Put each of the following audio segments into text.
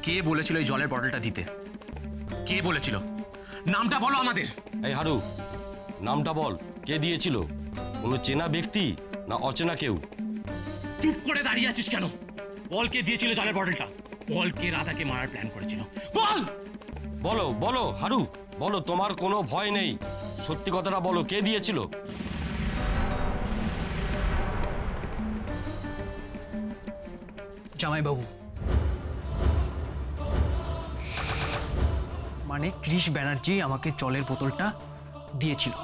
কে বলেছিল এই জলের বটলটা দিতে? কে বলেছিল? নামটা বলো আমাদের। এই হারু, নামটা বল, কে দিয়েছিল? কোনো চেনা ব্যক্তি না অচেনা কেউ? চুপ করে দাঁড়িয়ে আছিস কেন? বল, কে দিয়েছিল জলের বটলটা? বল, কে রাধাকে মারার প্ল্যান করেছিল? বল। বলো বলো হারু, বলো, তোমার কোনো ভয় নেই, সত্যি কথাটা বলো, কে দিয়েছিল? জামাইবাবু, মানে কৃষ ব্যানার্জি আমাকে জলের বোতলটা দিয়েছিল।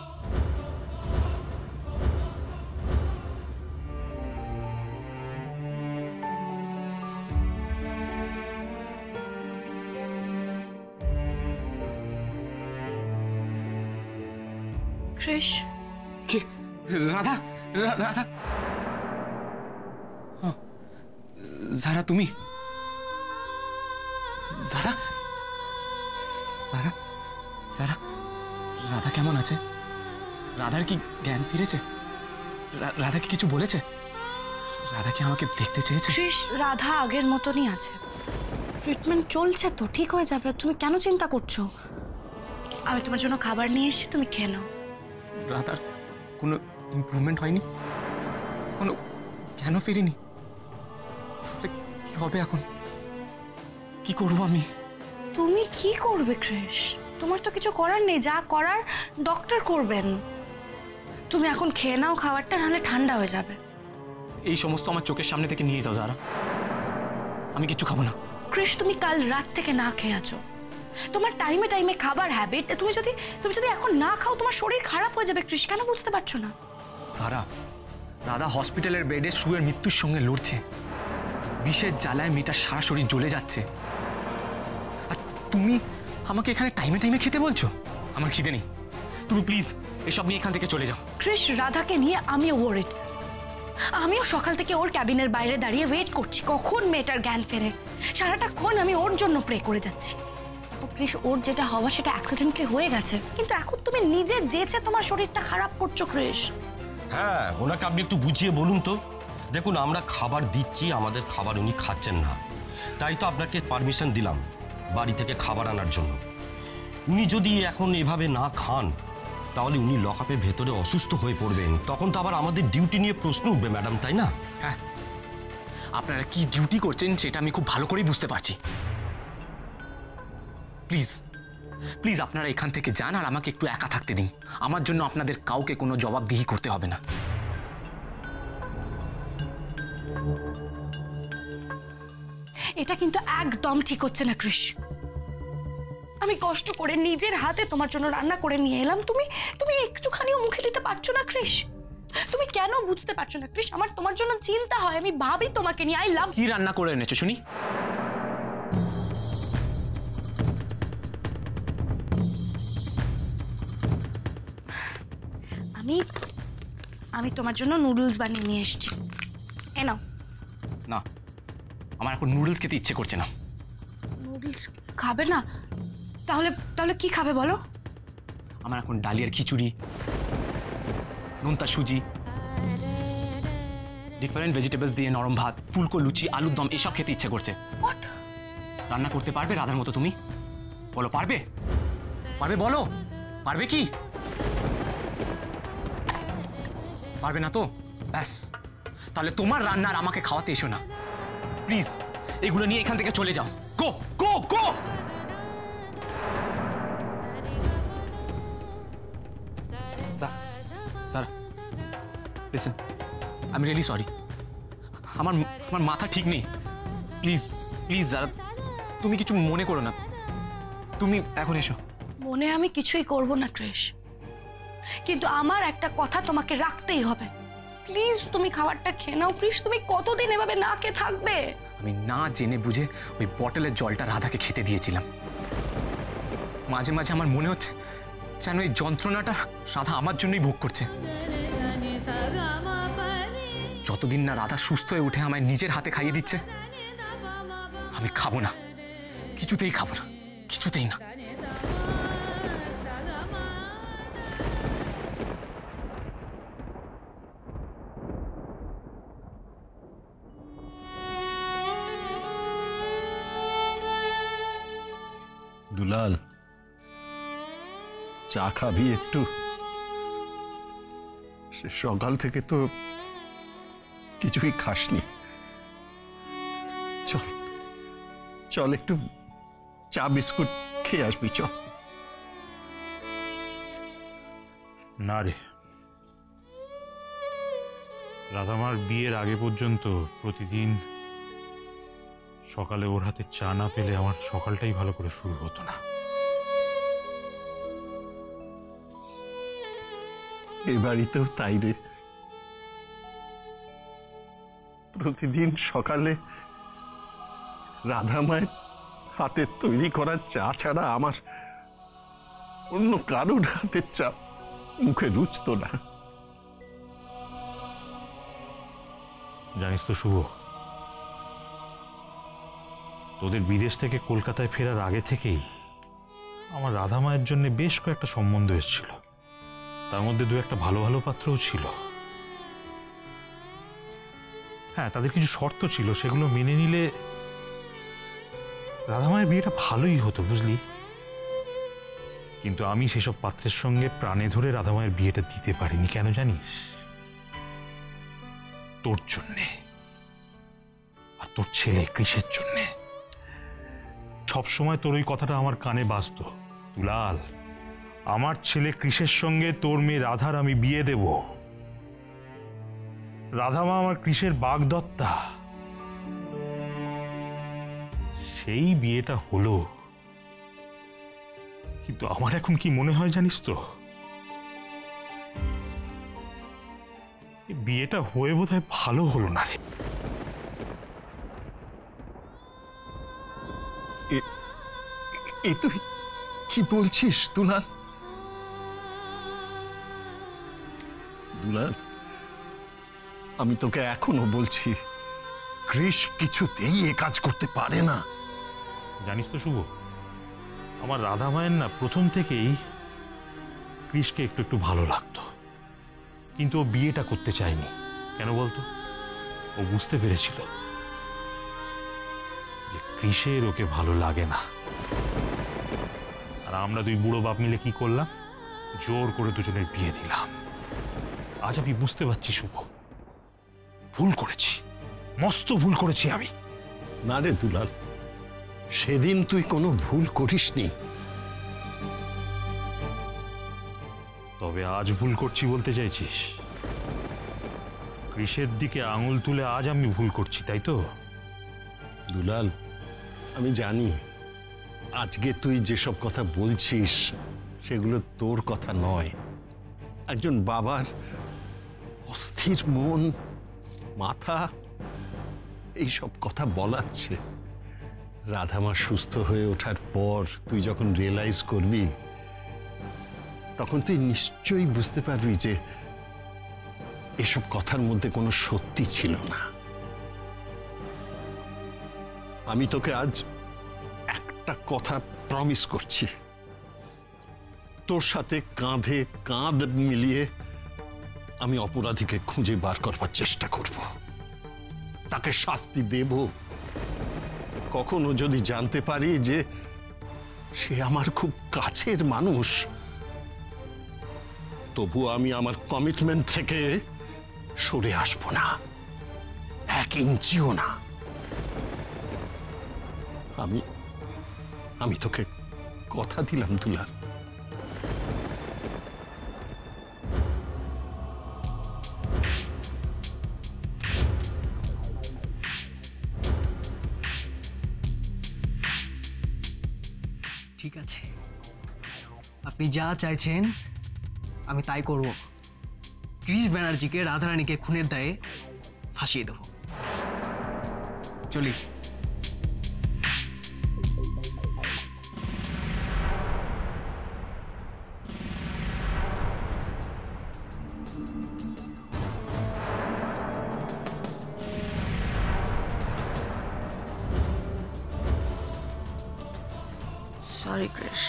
কৃষ, কে? রাধা? রাধা? যারা তুমি? যারা? যারা? যারা? রাধা কেমন আছে? রাধার কি জ্ঞান ফিরেছে? রাধা কি কিছু বলেছে? রাধা কি আমাকে দেখতে চেয়েছে? কৃষ, রাধা আগের মতনই আছে। ট্রিটমেন্ট চলছে তো, ঠিক হয়ে যাবে। তুমি কেন চিন্তা করছো? আমি তোমার জন্য খাবার নিয়ে এসেছি, তুমি খেয়ে নাও। রাধার কোনো ইমপ্রুভমেন্ট হয়নি? কোনো কেন ফিরিনি? কি হবে এখন? কি করবো আমি? তুমি কি করবে কৃষ? তোমার তো কিছু করার নেই, যা করার ডক্টর করবেন। তুমি এখন খেয়ে নাও খাবারটা, নাহলে ঠান্ডা হয়ে যাবে। এই সমস্ত আমার চোখের সামনে থেকে নিয়ে যাও যারা, আমি কিছু খাবো না। কৃষ, তুমি কাল রাত থেকে না খেয়ে আছো। তোমার টাইমে টাইমে খাবার হ্যাবিট, তুমি যদি এখন না খাও তোমার শরীর খারাপ হয়ে যাবে। কৃষ, কেন বুঝতে পারছো না? সারা, রাধা হসপিটালের বেডে শুয়ে মৃত্যুর সঙ্গে লড়ছে। বিষের জ্বালায় মেয়েটার সারা শরীর জ্বলে যাচ্ছে, আর তুমি আমাকে এখানে টাইমে টাইমে খেতে বলছো? আমার খিদে নেই, তুমি প্লিজ এসব নিয়ে এখান থেকে চলে যাও। কৃষ, রাধাকে নিয়ে আমিও ওয়ারিড। আমিও সকাল থেকে ওর ক্যাবিনের বাইরে দাঁড়িয়ে ওয়েট করছি কখন মেয়েটার জ্ঞান ফেরে। সারাটাক্ষণ আমি ওর জন্য প্রে করে যাচ্ছি। কৃষ, ওর যেটা হওয়া সেটা অ্যাক্সিডেন্টলি হয়ে গেছে, কিন্তু এখন তুমি নিজে যেচে তোমার শরীরটা খারাপ করছো কৃষ। হ্যাঁ, ওনাকে আপনি একটু বুঝিয়ে বলুন তো। দেখুন, আমরা খাবার দিচ্ছি, আমাদের খাবার উনি খাচ্ছেন না, তাই তো আপনাকে পারমিশন দিলাম বাড়ি থেকে খাবার আনার জন্য। উনি যদি এখন এভাবে না খান তাহলে উনি লকআপের ভেতরে অসুস্থ হয়ে পড়বেন, তখন তো আবার আমাদের ডিউটি নিয়ে প্রশ্ন উঠবে ম্যাডাম, তাই না? হ্যাঁ, আপনারা কি ডিউটি করছেন সেটা আমি খুব ভালো করেই বুঝতে পারছি। প্লিজ প্লিজ আপনারা এখান থেকে যান আর আমাকে একটু একা থাকতে দিন। আমার জন্য আপনাদের কাউকে কোনো জবাবদিহি করতে হবে না। এটা কিন্তু একদম ঠিক হচ্ছে না কৃষ। আমি কষ্ট করে নিজের হাতে তোমার জন্য রান্না করে নিয়ে এলাম, তুমি একটুখানিও মুখে দিতে পারছো না কৃষ। তুমি কেন বুঝতে পারছো না কৃষ? আমার তোমার জন্য চিন্তা হয়, আমি ভাবি তোমাকে নিয়ে। I love. কি রান্না করে এনেছো শুনি? আমি তোমার জন্য নুডলস বানিয়ে নিয়ে এসেছি, এ নাও। না, আমার এখন নুডলস খেতে ইচ্ছে করছে না। নুডলস খাবে না? তাহলে কি খাবে বলো? আমার এখন ডালিয়ার খিচুড়ি, নোনতা সুজি, ডিফারেন্ট ভেজিটেবলস দিয়ে নরম ভাত, ফুলকো লুচি, আলুর দম, এসব খেতে ইচ্ছে করছে। হোয়াট? রান্না করতে পারবে রাধার মতো তুমি? বলো, পারবে? পারবে বলো, পারবে কি? পারবে না তো? ব্যাস, তাহলে তোমার রান্নার আমাকে খাওয়াতে এসো না প্লিজ। এগুলো নিয়ে এখান থেকে চলে যাও। Go go go. Sir, listen, I am really sorry. আমার মাথা ঠিক নেই। প্লিজ প্লিজ যারা, তুমি কিছু মনে করো না, তুমি এখন এসো। মনে আমি কিছুই করব না কৃষ, কিন্তু আমার একটা কথা তোমাকে রাখতেই হবে। প্লিজ তুমি খাবারটা খেয়ে নাও কৃষ। তুমি কতদিন এভাবে না খেয়ে থাকবে? আমি না জেনে বুঝে ওই বটলের জলটা রাধাকে খেতে দিয়েছিলাম। মাঝে মাঝে আমার মনে হচ্ছে যেন এই যন্ত্রণাটা রাধা আমার জন্যই ভোগ করছে। যতদিন না রাধা সুস্থ হয়ে উঠে আমায় নিজের হাতে খাইয়ে দিচ্ছে, আমি খাবো না, কিছুতেই খাবো না, কিছুতেই না। দুলাল, চা খাবি একটু? সে সকাল থেকে তো কিছুই খাসনি। চল চল, একটু চা বিস্কুট খেয়ে আসবি, চল। না রে, রাধামার বিয়ের আগে পর্যন্ত প্রতিদিন সকালে ওর হাতে চা না পেলে আমার সকালটাই ভালো করে শুরু হতো না। এই বাড়িতেও তাই রে। প্রতিদিন সকালে রাধা মায়ের হাতে তৈরি করা চা ছাড়া আমার অন্য কারোর হাতের চা মুখে রুচতো না। জানিস তো শুভ, তোদের বিদেশ থেকে কলকাতায় ফেরার আগে থেকেই আমার রাধা মায়ের জন্য বেশ কয়েকটা সম্বন্ধ এসেছিল। তার মধ্যে দু একটা ভালো ভালো পাত্রও ছিল। হ্যাঁ, তাদের কিছু শর্ত ছিল, সেগুলো মেনে নিলে রাধা মায়ের বিয়েটা ভালোই হতো, বুঝলি। কিন্তু আমি সেসব পাত্রের সঙ্গে প্রাণে ধরে রাধা মায়ের বিয়েটা দিতে পারিনি। কেন জানিস? তোর জন্যে আর তোর ছেলে কৃষের জন্যে। সবসময় তোর ওই কথাটা আমার কানে বাজতো, দুলাল, আমার ছেলে কৃষের সঙ্গে তোর মেয়ে রাধার আমি বিয়ে দেব। রাধা মা আমার কৃষের বাগদত্তা। সেই বিয়েটা হলো, কিন্তু আমার এখন কি মনে হয় জানিস তো, বিয়েটা হয়ে বোধহয় ভালো হলো না। এ তুই কি বলছিস দুলাল? দুলাল, আমি তোকে এখনো বলছি, কৃষ কিছুতেই এ কাজ করতে পারে না। জানিস তো শুভ, আমার রাধা মায়ের না প্রথম থেকেই কৃষকে একটু একটু ভালো লাগতো, কিন্তু ও বিয়েটা করতে চায়নি। কেন বলতো? ও বুঝতে পেরেছিল যে কৃষের ওকে ভালো লাগে না। আর আমরা দুই বুড়ো বাপ মিলে কি করলাম? জোর করে দুজনের বিয়ে দিলাম। আজ আমি বুঝতে পারছি শুভ, ভুল করেছি, মস্ত ভুল করেছি আমি। না রে দুলাল, সেদিন তুই কোনো ভুল করিসনি। তবে আজ ভুল করছি বলতে চাইছিস? কৃষের দিকে আঙুল তুলে আজ আমি ভুল করছি, তাই তো? দুলাল, আমি জানি আজকে তুই যেসব কথা বলছিস সেগুলো তোর কথা নয়। একজন বাবার অস্থির মন, মাথা এইসব কথা বলাচ্ছে। রাধামা সুস্থ হয়ে ওঠার পর তুই যখন রিয়েলাইজ করবি, তখন তুই নিশ্চয়ই বুঝতে পারবি যে এসব কথার মধ্যে কোনো সত্যি ছিল না। আমি তোকে আজ একটা কথা প্রমিস করছি, তোর সাথে কাঁধে কাঁধ মিলিয়ে আমি অপরাধীকে খুঁজে বার করবার চেষ্টা করব, তাকে শাস্তি দেব। কখনো যদি জানতে পারি যে সে আমার খুব কাছের মানুষ, তবু আমি আমার কমিটমেন্ট থেকে সরে আসব না, 1 ইঞ্চিও না। আমি তোকে কথা দিলাম দুলাল। ঠিক আছে, আপনি যা চাইছেন আমি তাই করব। কৃষ ব্যানার্জিকে রাধারানীকে খুনের দায়ে ফাঁসিয়ে দেব। চলি। সরি কৃষ,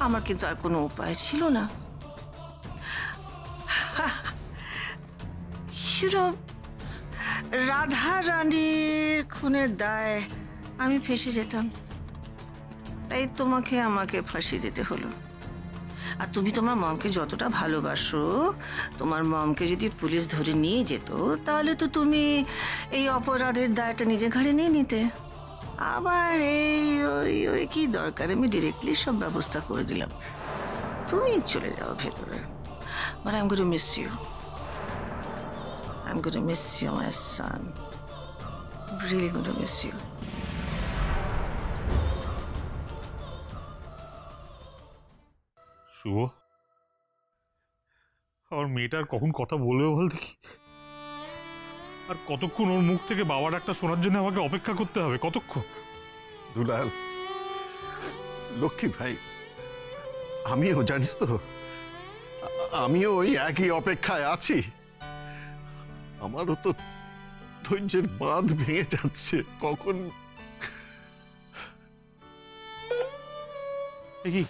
আমার কিন্তু আর কোনো উপায় ছিল না। রাধা রানীর খুনের দায় আমি ফেঁসে যেতাম, তাই তোমাকে আমাকে ফাঁসি দিতে হলো। আর তুমি তোমার মমকে যতটা ভালোবাসো, তোমার মমকে যদি পুলিশ ধরে নিয়ে যেত তাহলে তো তুমি এই অপরাধের দায়টা নিজে ঘাড়ে নিয়ে নিতে। আবার এই ওই ওই কি দরকার, আমি ডিরেক্টলি সব ব্যবস্থা করে দিলাম, তুমি চলে যাও ভেতরে। But I am going to miss you, I am going to miss you my son, really going to miss you. Shubho, আমার মেয়েটার কখন কথা বলবে বল দেখি। আর কতক্ষণ ওর মুখ থেকে বাবা ডাকটা শোনার জন্য আমাকে অপেক্ষা করতে হবে? কতক্ষণ? দুলাল, লক্ষ্মী ভাই, আমিও জানিস তো, আমিও ওই একই অপেক্ষায় আছি। আমারও তো ধৈর্যের বাঁধ ভেঙে যাচ্ছে। কখন কি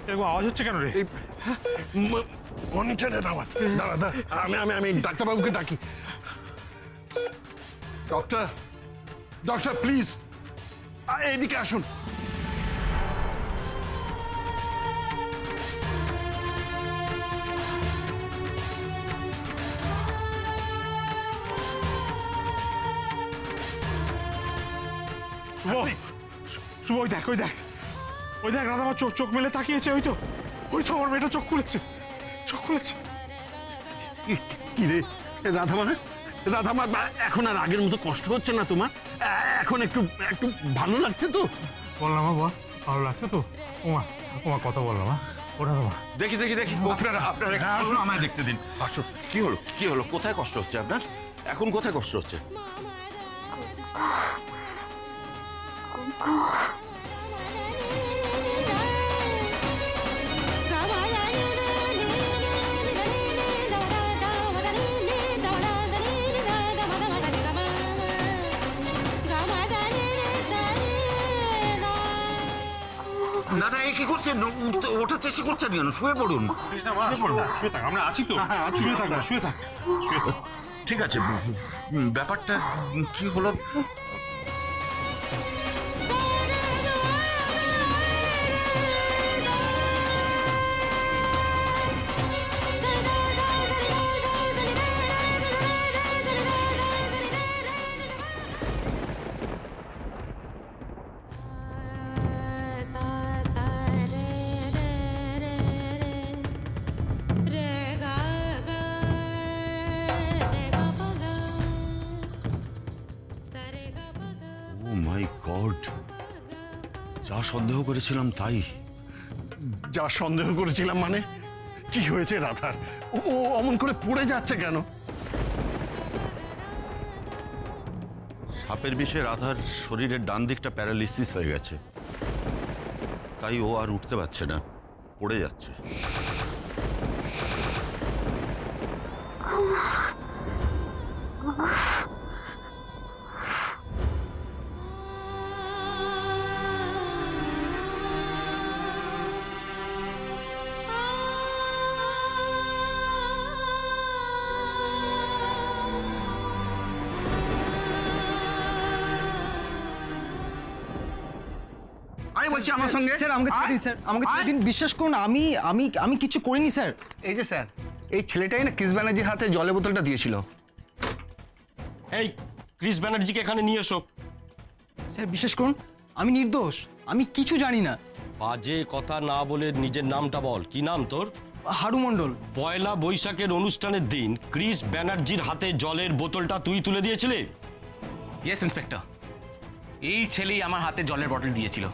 এরকম আওয়াজ হচ্ছে কেন রে? মনিটরের আওয়াজ। দাঁড়া দাঁড়া, আমি ডাক্তারবাবুকে ডাকি। ডক্টর, ডক্টর প্লিজ এদিকে আসুন। শুভ, ওই দেখ, ওই দেখ, ওই দেখ, রাধা আমার চোখ মেলে তাকিয়েছে। ওই তো আমার মেয়েটা চোখ খুলেছে, চোখ খুলেছে। কি রে রাধামা, রাধামা, এখন আর আগের মতো কষ্ট হচ্ছে না তোমার? এখন একটু একটু ভালো লাগছে তো? বললাম বল, ভালো লাগছে তো? ওমা কথা বললাম। ও রাধামা, দেখি আপনারা আসুন, আমায় দেখতে দিন। আসুন, কি হলো কোথায় কষ্ট হচ্ছে আপনার? এখন কোথায় কষ্ট হচ্ছে? দাদা, এ কি করছেন? ওঠার চেষ্টা করছেন কেন? শুয়ে পড়ুন। শুয়ে থাক, আমরা আছি তো। শুয়ে থাক, শুয়ে থাক। ঠিক আছে, ব্যাপারটা কি হলো? যা সন্দেহ করেছিলাম তাই। যা সন্দেহ করেছিলাম মানে? কি হয়েছে রাধার? ও অমন করে পড়ে যাচ্ছে কেন? সাপের বিষে রাধার শরীরের ডান দিকটা প্যারালিসিস হয়ে গেছে, তাই ও আর উঠতে পারছে না, পড়ে যাচ্ছে। আমার সঙ্গে স্যার, আমাকে ছেড়ে দিন স্যার, আমাকে ছেড়ে দিন। বিশ্বাস করুন, আমি আমি আমি কিছু করিনি স্যার। এই যে স্যার, এই ছেলেটাই না ক্রিস ব্যানার্জির হাতে জলের বোতলটা দিয়েছিল। এই ক্রিস ব্যানার্জিকে এখানে নিয়ে এসো। স্যার বিশ্বাস করুন, আমি নির্দোষ, আমি কিছু জানি না। বাজে কথা না বলে নিজের নামটা বল। কি নাম তোর? হারু মণ্ডল। পয়লা বৈশাখের অনুষ্ঠানের দিন ক্রিস ব্যানার্জির হাতে জলের বোতলটা তুই তুলে দিয়েছিলি? ইয়েস ইন্সপেক্টর, এই ছেলেই আমার হাতে জলের বটল দিয়েছিল।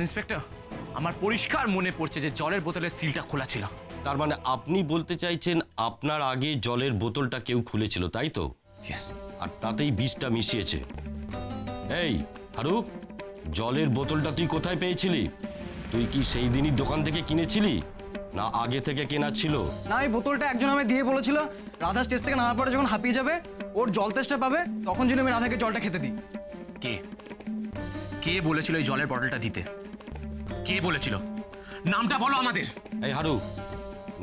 ইন্সপেক্টর, আমার পরিষ্কার মনে পড়ছে যে জলের বোতলের সিলটা খোলা ছিল। তার মানে আপনি বলতে চাইছেন আপনার আগে জলের বোতলটা কেউ খুলেছিল, তাই তো? ইয়েস। আর তাতেই বিষটা মিশিয়েছে। এই হারু, জলের বোতলটা তুই কোথায় পেয়েছিলি? তুই কি সেই দিনই দোকান থেকে কিনেছিলি না আগে থেকে কেনা ছিল? না, এই বোতলটা একজন আমায় দিয়ে বলেছিল রাধা স্টেজ থেকে নামার পরে যখন হাঁপিয়ে যাবে, ওর জল তেষ্টা পাবে, তখন যেন আমি রাধাকে জলটা খেতে দিই। কে কে বলেছিল এই জলের বটলটা দিতে? কে বলেছিল? নামটা বলো আমাদের। এই হারু,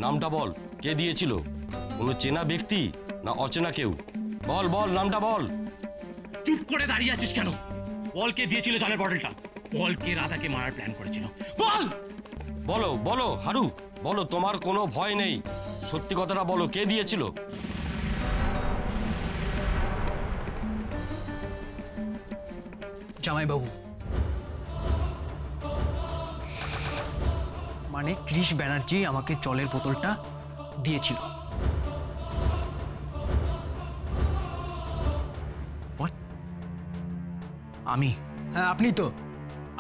নামটা বল, কে দিয়েছিল? কোনো চেনা ব্যক্তি না অচেনা কেউ? বল বল, নামটা বল। চুপ করে দাঁড়িয়ে আছিস কেন? বলকে দিয়েছিল জলের বটলটা? বলকে রাধাকে মারার প্ল্যান করেছিল? বল! বলো বলো হারু, বলো, তোমার কোনো ভয় নেই, সত্যি কথাটা বলো, কে দিয়েছিল? জামাইবাবু, মানে কৃষ ব্যানার্জি আমাকে জলের বোতলটা দিয়েছিল। আমি? হ্যাঁ,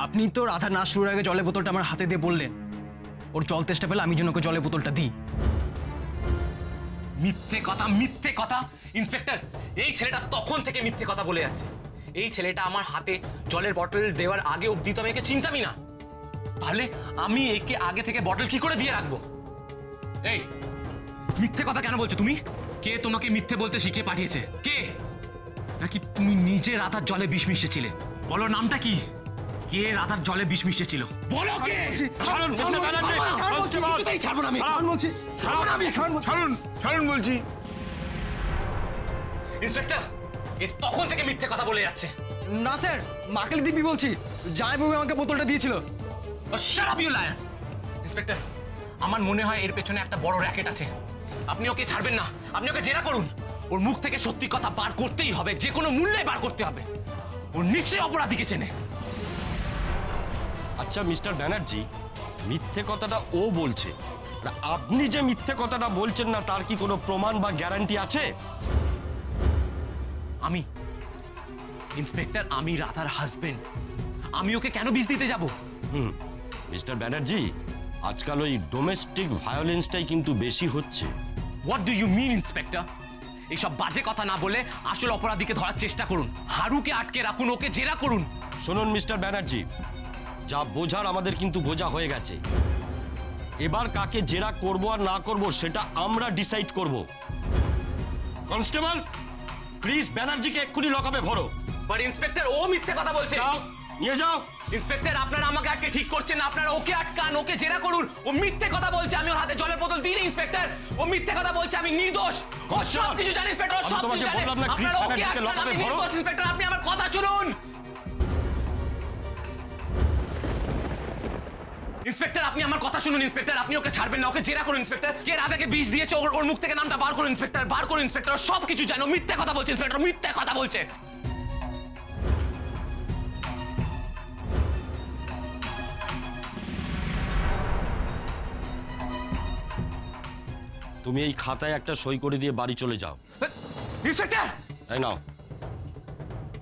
আপনি তো রাধা নাচ শুরুর আগে জলের বোতলটা আমার হাতে দিয়ে বললেন ওর জল তেষ্টা পেলে আমি যেন ওকে জলের বোতলটা দিই। মিথ্যে কথা, মিথ্যে কথা! ইন্সপেক্টর, এই ছেলেটা তখন থেকে মিথ্যে কথা বলে যাচ্ছে। এই ছেলেটা আমার হাতে জলের বটল দেওয়ার আগে অব্দি তো আমি একে চিনতামই না। তাহলে আমি একে আগে থেকে বটল কি করে দিয়ে রাখবো? এই মিথ্যে কথা কেন বলছো তুমি? কে তোমাকে মিথ্যে বলতে শিখিয়ে পাঠিয়েছে? কে? নাকি তুমি নিজে রাধার জলে বিষ মিশিয়েছিলে? বলো নামটা কি? কে রাধার জলে বিষ মিশিয়েছিল? বলো কে? ছাড়ুন মিস্টার ব্যানার্জি, কনস্টেবল! কিছুতেই ছাড়বো না আমি। ছাড়ুন বলছি। ইন্সপেক্টর, এ তখন থেকে মিথ্যে কথা বলে যাচ্ছে। না স্যার, মাকালি দিব্যি বলছি, জামাইবাবু আমাকে বোতলটা দিয়েছিল। Shut up you liar! Inspector, আমার মনে হয় এর পেছনে একটা বড় র‍্যাকেট আছে। আপনি ওকে ছাড়বেন না, আপনি ওকে জেরা করুন। ওর মুখ থেকে সত্যি কথা বার করতেই হবে, যে কোনো মূল্যে বার করতে হবে। ওর নিশ্চয়ই অপরাধীকে চেনে। আচ্ছা মিস্টার ব্যানার্জি, মিথ্যে কথাটা ও বলছে, আর আপনি যে মিথ্যে কথাটা বলছেন না তার কি কোনো প্রমাণ বা গ্যারান্টি আছে? আমি ইন্সপেক্টর, আমি রাধার হাজবেন্ড। আমি ওকে কেন বিষ দিতে যাব? মিস্টার ব্যানার্জি, আজকাল ওই ডোমেস্টিক ভায়োলেন্সটাই কিন্তু বেশি হচ্ছে। What do you mean inspector? এইসব বাজে কথা না বলে আসল অপরাধীকে ধরার চেষ্টা করুন। হারুকে আটকে রাখুন, ওকে জেরা করুন। শুনুন মিস্টার ব্যানার্জি, যা বোঝার আমাদের কিন্তু বোঝা হয়ে গেছে। এবার কাকে জেরা করব আর না করব সেটা আমরা ডিসাইড করব। কনস্টেবল, প্লিজ ব্যানার্জিকে এক্ষুনি লকআপে ভরো। বাট ইন্সপেক্টর, ও মিথ্যে কথা বলছে। যাও, নিয়ে যাও। ইন্সপেক্টর, আপনারা আমাকে আটকে ঠিক করছেন না, আপনারা ওকে আটকান, ওকে জেরা করুন। ও মিথ্যে কথা বলছে, আমি ওর হাতে জলের বোতল দিইনি ইন্সপেক্টর। ও মিথ্যে কথা বলছে, আমি নির্দোষ। ও সব কিছু জানে ইন্সপেক্টর, ও সব কিছু জানে। আপনারা ওকে আটকান, আমি নির্দোষ ইন্সপেক্টর, আপনি আমার কথা শুনুন। ইন্সপেক্টর, আপনি আমার কথা শুনুন ইন্সপেক্টর, আপনি ওকে ছাড়বেন না, ওকে জেরা করুন ইন্সপেক্টর। কে রাধাকে বিষ দিয়েছে ওর মুখ থেকে নামটা বার করুন ইন্সপেক্টর, বার করুন ইন্সপেক্টর। সব কিছু জানো, মিথ্যে কথা বলছে ইন্সপেক্টর, মিথ্যে কথা বলছে। তুমি এই খাতায় একটা সই করে দিয়ে বাড়ি চলে যাও। ইন্সপেক্টর! এই নাও।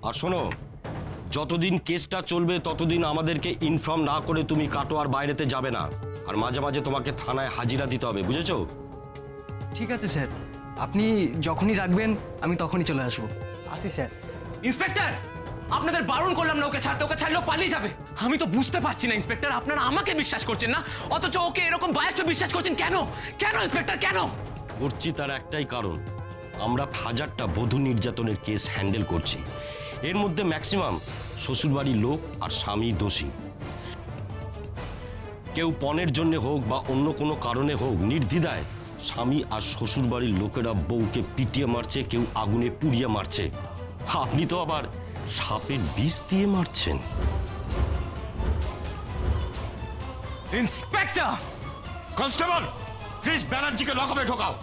আর শোনো, যতদিন কেসটা চলবে ততদিন আমাদেরকে ইনফর্ম না করে তুমি কাটোয়ার বাইরেতে যাবে না। আর মাঝে মাঝে তোমাকে থানায় হাজিরা দিতে হবে, বুঝেছো? ঠিক আছে স্যার, আপনি যখনই রাখবেন আমি তখনই চলে আসবো। আসি স্যার। ইন্সপেক্টর, আপনাদের বারণ করলাম না ওকে ছাড়তে, ওকে ছাড়লেও পালিয়ে যাবে। আমি তো বুঝতে পারছি না ইন্সপেক্টর, আপনারা আমাকে বিশ্বাস করছেন না, অথচ ওকে এরকম বায়াসটা বিশ্বাস করছেন কেন? কেন ইন্সপেক্টর, কেন? করছি তার একটাই কারণ, আমরা 1000টা বধূ নির্যাতনের কেস হ্যান্ডেল করছি। এর মধ্যে ম্যাক্সিমাম শ্বশুরবাড়ির লোক আর স্বামী দোষী। কেউ পণের জন্য হোক বা অন্য কোনো কারণে হোক, নির্দ্বিধায় স্বামী আর শ্বশুরবাড়ির লোকেরা বউকে পিটিয়ে মারছে, কেউ আগুনে পুড়িয়ে মারছে। আপনি তো আবার সাপের বিষ দিয়ে মারছেন। ইন্সপেক্টর! কনস্টেবল, প্লিজ ব্যানার্জিকে লকআপে ঢোকাও।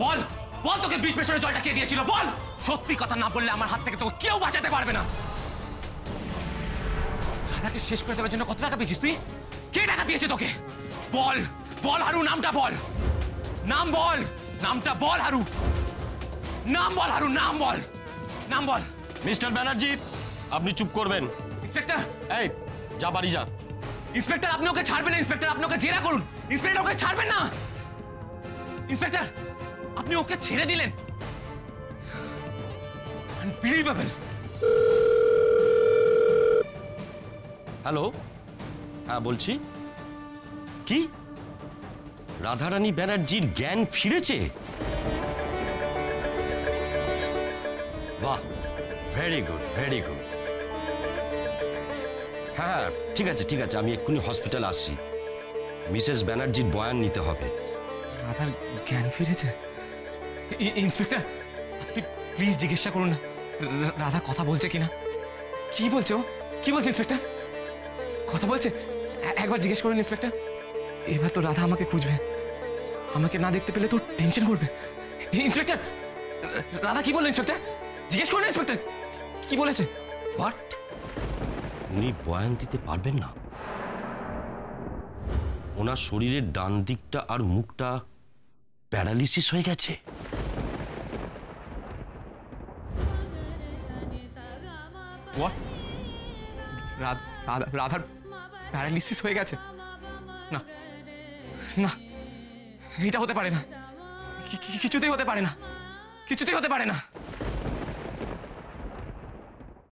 বল, বল তোকে বিষ মেশানো জলটা কে দিয়েছিল, বল। সত্যি কথা না বললে আমার হাত থেকে তোকে কেউ বাঁচাতে পারবে না। রাধাকে শেষ করে দেওয়ার জন্য কত টাকা পেয়েছিস তুই? কে টাকা দিয়েছে তোকে? বল, বল হারু, নামটা বল। নাম বল, নামটা বল হারু। নাম বল হারু, নাম বল, নাম বল। মিস্টার ব্যানার্জি, আপনি চুপ করবেন। ইন্সপেক্টর! এই যা, বাড়ি যা। ইন্সপেক্টর, আপনি ওকে ছাড়বেন না ইন্সপেক্টর, আপনি ওকে জেরা করুন ইন্সপেক্টর, ওকে ছাড়বেন না ইন্সপেক্টর। আপনি ওকে ছেড়ে দিলেন। আনবিলিভেবল। হ্যালো, হ্যাঁ বলছি। কি রাধারানী ব্যানার্জির জ্ঞান ফিরেছে? বাহ, ভেরি গুড, ভেরি গুড। হ্যাঁ ঠিক আছে, ঠিক আছে, আমি এক্ষুনি হসপিটাল আসছি। মিসেস ব্যানার্জির বয়ান নিতে হবে। রাধার জ্ঞান ফিরেছে? ইন্সপেক্টর, আপনি প্লিজ জিজ্ঞাসা করুন না রাধা কথা বলছে কিনা। কি বলছো? কি বলছে ইন্সপেক্টর? কথা বলছে? একবার জিজ্ঞেস করুন ইন্সপেক্টর। এবার তো রাধা আমাকে খুঁজবে, আমাকে না দেখতে পেলে তো টেনশন করবে। ইন্সপেক্টর, রাধা কি বললো ইন্সপেক্টর? জিজ্ঞেস করুন ইন্সপেক্টর কি বলেছে। হোয়াট? উনি বয়ান দিতে পারবেন না? ওনার শরীরের ডান দিকটা আর মুখটা প্যারালিসিস হয়ে গেছে। হোয়াট? রাধার প্যারালিসিস হয়ে গেছে? না না, এটা হতে পারে না, কিছুতেই হতে পারে না, কিছুতেই হতে পারে না।